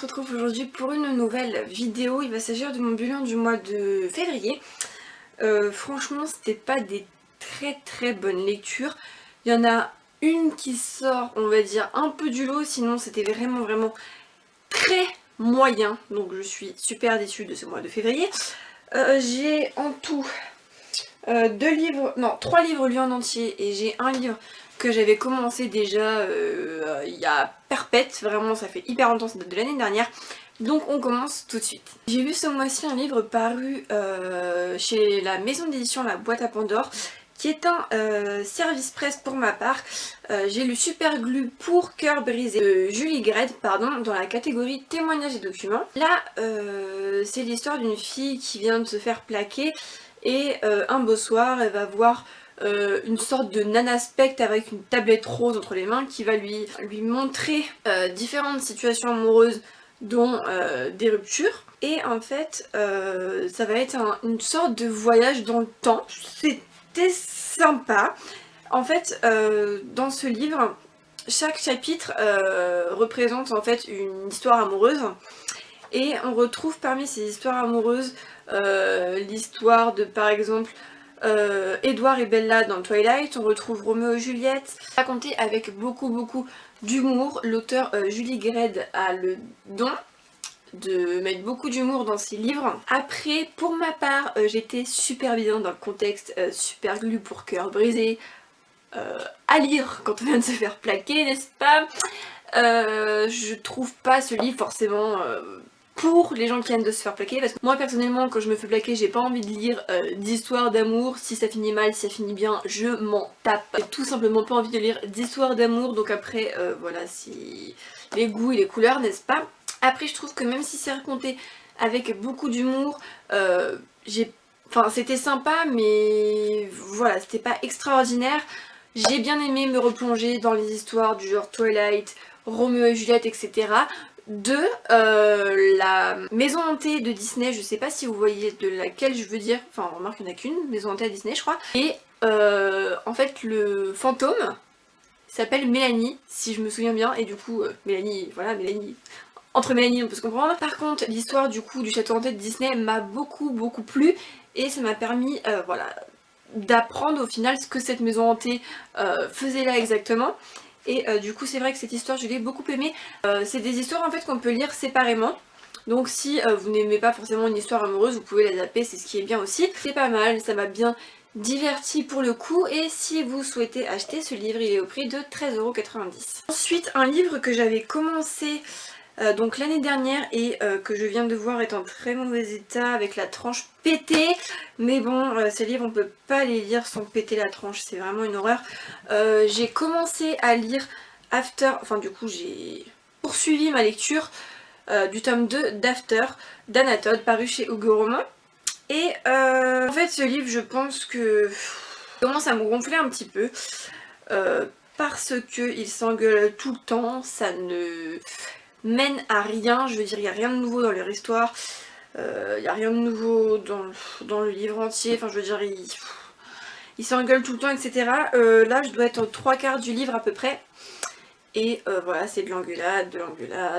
retrouve aujourd'hui pour une nouvelle vidéo. Il va s'agir de mon bilan du mois de février. Franchement, c'était pas des très bonnes lectures. Il y en a une qui sort, on va dire, un peu du lot, sinon c'était vraiment très moyen. Donc je suis super déçue de ce mois de février. J'ai en tout 3 livres lus en entier et j'ai un livre que j'avais commencé déjà il y a perpète, vraiment ça fait hyper longtemps, ça date de l'année dernière. Donc on commence tout de suite. J'ai lu ce mois-ci un livre paru chez la maison d'édition La Boîte à Pandore, qui est un service presse pour ma part. J'ai lu Superglue pour cœur brisé de Julie Gred, dans la catégorie témoignages et documents. Là, c'est l'histoire d'une fille qui vient de se faire plaquer et un beau soir, elle va voir une sorte de nanaspect avec une tablette rose entre les mains qui va lui montrer différentes situations amoureuses dont des ruptures. Et en fait, ça va être une sorte de voyage dans le temps. C'était sympa. En fait, dans ce livre, chaque chapitre représente en fait une histoire amoureuse. Et on retrouve parmi ces histoires amoureuses l'histoire de, par exemple, Edward et Bella dans Twilight. On retrouve Roméo et Juliette, raconté avec beaucoup d'humour. L'auteur Julie Gred a le don de mettre beaucoup d'humour dans ses livres. Après, pour ma part, j'étais super bien dans le contexte Superglue pour cœur brisé, à lire quand on vient de se faire plaquer, n'est-ce pas? Je trouve pas ce livre forcément pour les gens qui viennent de se faire plaquer, parce que moi personnellement quand je me fais plaquer j'ai pas envie de lire d'histoires d'amour. Si ça finit mal, si ça finit bien, je m'en tape. J'ai tout simplement pas envie de lire d'histoires d'amour, donc après voilà, si les goûts et les couleurs, n'est-ce pas? Après je trouve que même si c'est raconté avec beaucoup d'humour, c'était sympa, mais voilà, c'était pas extraordinaire. J'ai bien aimé me replonger dans les histoires du genre Twilight, Roméo et Juliette, etc. De la maison hantée de Disney, je sais pas si vous voyez de laquelle je veux dire, enfin remarque il n'y en a qu'une maison hantée à Disney je crois. Et en fait le fantôme s'appelle Mélanie, si je me souviens bien, et du coup Mélanie, voilà, Mélanie, entre Mélanie on peut se comprendre. Par contre l'histoire du coup du château hanté de Disney m'a beaucoup plu, et ça m'a permis voilà, d'apprendre au final ce que cette maison hantée faisait là exactement. Et du coup c'est vrai que cette histoire je l'ai beaucoup aimée. C'est des histoires en fait qu'on peut lire séparément. Donc si vous n'aimez pas forcément une histoire amoureuse, vous pouvez la zapper, c'est ce qui est bien aussi. C'est pas mal, ça m'a bien diverti pour le coup. Et si vous souhaitez acheter ce livre, il est au prix de 13,90 €. Ensuite, un livre que j'avais commencé donc l'année dernière et que je viens de voir est en très mauvais état avec la tranche pétée, mais bon ces livres on peut pas les lire sans péter la tranche, c'est vraiment une horreur. J'ai commencé à lire After, enfin du coup j'ai poursuivi ma lecture du tome 2 d'After d'Anna Todd, paru chez Hugo Roman. Et en fait ce livre je pense que commence à me gonfler un petit peu parce qu'il s'engueule tout le temps, ça ne mène à rien, je veux dire il n'y a rien de nouveau dans leur histoire, il n'y a rien de nouveau dans le livre entier, enfin je veux dire il s'engueule tout le temps, etc. Là je dois être aux 3/4 du livre à peu près, et voilà, c'est de l'engueulade,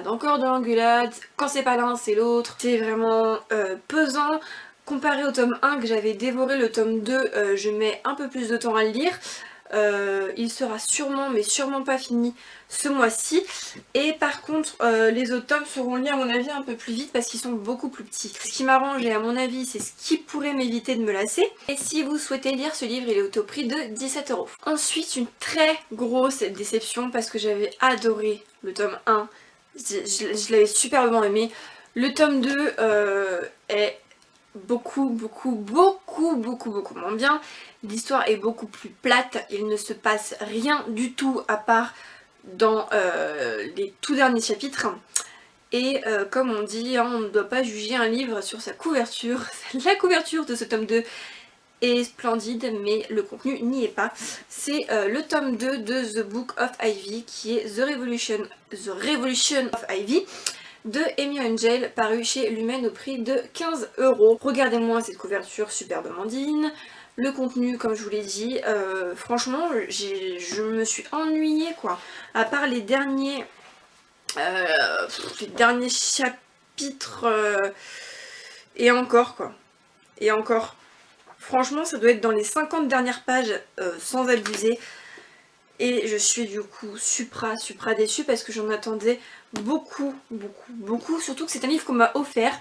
encore de l'engueulade, quand c'est pas l'un c'est l'autre, c'est vraiment pesant. Comparé au tome 1 que j'avais dévoré, le tome 2 je mets un peu plus de temps à le lire. Il sera sûrement, mais sûrement pas fini ce mois-ci. Et par contre les autres tomes seront lus à mon avis un peu plus vite parce qu'ils sont beaucoup plus petits. Ce qui m'arrange et à mon avis c'est ce qui pourrait m'éviter de me lasser. Et si vous souhaitez lire ce livre, il est au prix de 17 €. Ensuite une très grosse déception parce que j'avais adoré le tome 1, je l'avais superbement aimé. Le tome 2 est beaucoup moins bien. L'histoire est beaucoup plus plate, il ne se passe rien du tout à part dans les tout derniers chapitres. Et comme on dit, hein, on ne doit pas juger un livre sur sa couverture. La couverture de ce tome 2 est splendide, mais le contenu n'y est pas. C'est le tome 2 de The Book of Ivy, qui est The Revolution of Ivy de Amy Angel, paru chez Lumen au prix de 15 €. Regardez-moi cette couverture superbement digne. Le contenu, comme je vous l'ai dit, franchement je me suis ennuyée quoi. À part les derniers Les derniers chapitres et encore quoi. Et encore. Franchement ça doit être dans les 50 dernières pages sans abuser. Et je suis du coup supra déçue parce que j'en attendais beaucoup. Surtout que c'est un livre qu'on m'a offert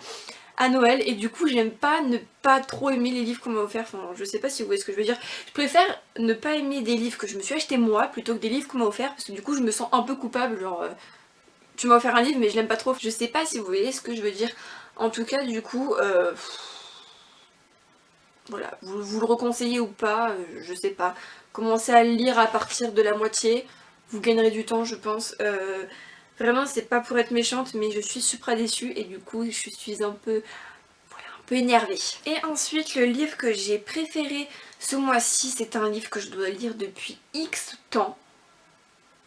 à Noël et du coup j'aime pas ne pas trop aimer les livres qu'on m'a offert. Enfin je sais pas si vous voyez ce que je veux dire. Je préfère ne pas aimer des livres que je me suis acheté moi plutôt que des livres qu'on m'a offert parce que du coup je me sens un peu coupable, genre tu m'as offert un livre mais je l'aime pas trop. Je sais pas si vous voyez ce que je veux dire. En tout cas du coup voilà, vous le reconseillez ou pas, je sais pas. Commencez à le lire à partir de la moitié, vous gagnerez du temps je pense. Vraiment c'est pas pour être méchante mais je suis supra déçue et du coup je suis un peu, voilà, un peu énervée. Et ensuite le livre que j'ai préféré ce mois-ci, c'est un livre que je dois lire depuis X temps.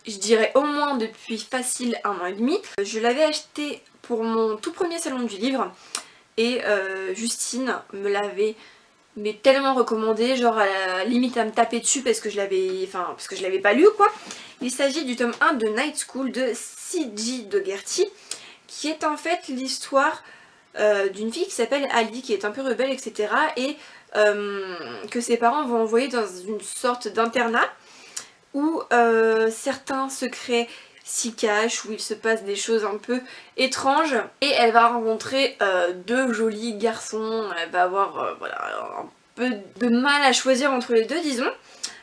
Je dirais au moins depuis facile 1 an et demi. Je l'avais acheté pour mon tout premier salon du livre et Justine me l'avait tellement recommandé, genre à la limite à me taper dessus parce que je l'avais pas lu quoi. Il s'agit du tome 1 de Night School de C.J. Dougherty qui est en fait l'histoire d'une fille qui s'appelle Ali qui est un peu rebelle etc. et que ses parents vont envoyer dans une sorte d'internat où certains secrets s'y cachent, où il se passe des choses un peu étranges et elle va rencontrer deux jolis garçons, elle va avoir voilà, un peu de mal à choisir entre les deux disons.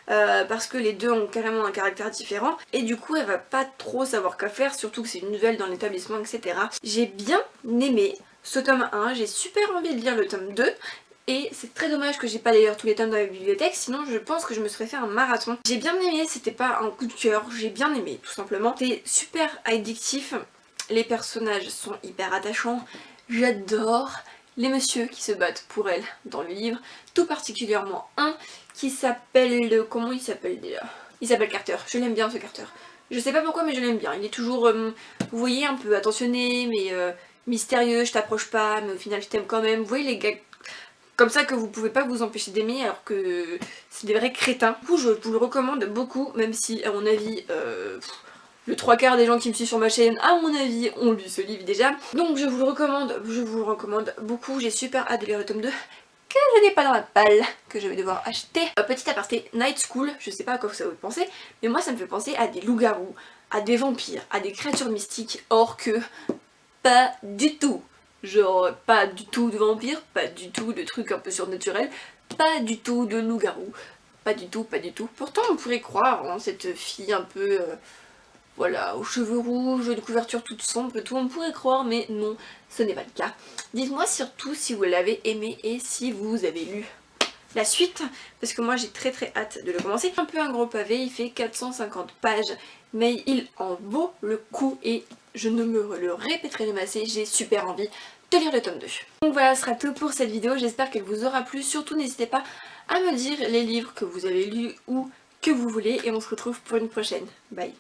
Parce que les deux ont carrément un caractère différent et du coup elle va pas trop savoir quoi faire, surtout que c'est une nouvelle dans l'établissement etc. J'ai bien aimé ce tome 1, j'ai super envie de lire le tome 2 et c'est très dommage que j'ai pas d'ailleurs tous les tomes dans la bibliothèque, sinon je pense que je me serais fait un marathon. J'ai bien aimé, c'était pas un coup de cœur, j'ai bien aimé tout simplement. C'est super addictif, les personnages sont hyper attachants, j'adore les messieurs qui se battent pour elle dans le livre, tout particulièrement un qui s'appelle... comment il s'appelle déjà? Il s'appelle Carter, je l'aime bien ce Carter. Je sais pas pourquoi mais je l'aime bien, il est toujours, vous voyez, un peu attentionné mais mystérieux, je t'approche pas mais au final je t'aime quand même. Vous voyez les gars comme ça que vous pouvez pas vous empêcher d'aimer alors que c'est des vrais crétins. Du coup je vous le recommande beaucoup, même si à mon avis le 3/4 des gens qui me suivent sur ma chaîne à mon avis ont lu ce livre déjà. Donc je vous le recommande beaucoup, j'ai super hâte de lire le tome 2 que je n'ai pas dans la palle, que je vais devoir acheter. Petit aparté, Night School, je sais pas à quoi ça vous pensez, mais moi ça me fait penser à des loups-garous, à des vampires, à des créatures mystiques, or que pas du tout. Genre pas du tout de vampires, pas du tout de trucs un peu surnaturels, pas du tout de loups-garous, pas du tout. Pourtant on pourrait croire en cette fille un peu, voilà, aux cheveux rouges, une couverture toute sombre, tout on pourrait croire, mais non, ce n'est pas le cas. Dites-moi surtout si vous l'avez aimé et si vous avez lu la suite, parce que moi j'ai très hâte de le commencer. Un peu un gros pavé, il fait 450 pages, mais il en vaut le coup et je ne me le répéterai jamais assez, j'ai super envie de lire le tome 2. Donc voilà, ce sera tout pour cette vidéo, j'espère qu'elle vous aura plu. Surtout n'hésitez pas à me dire les livres que vous avez lus ou que vous voulez et on se retrouve pour une prochaine. Bye.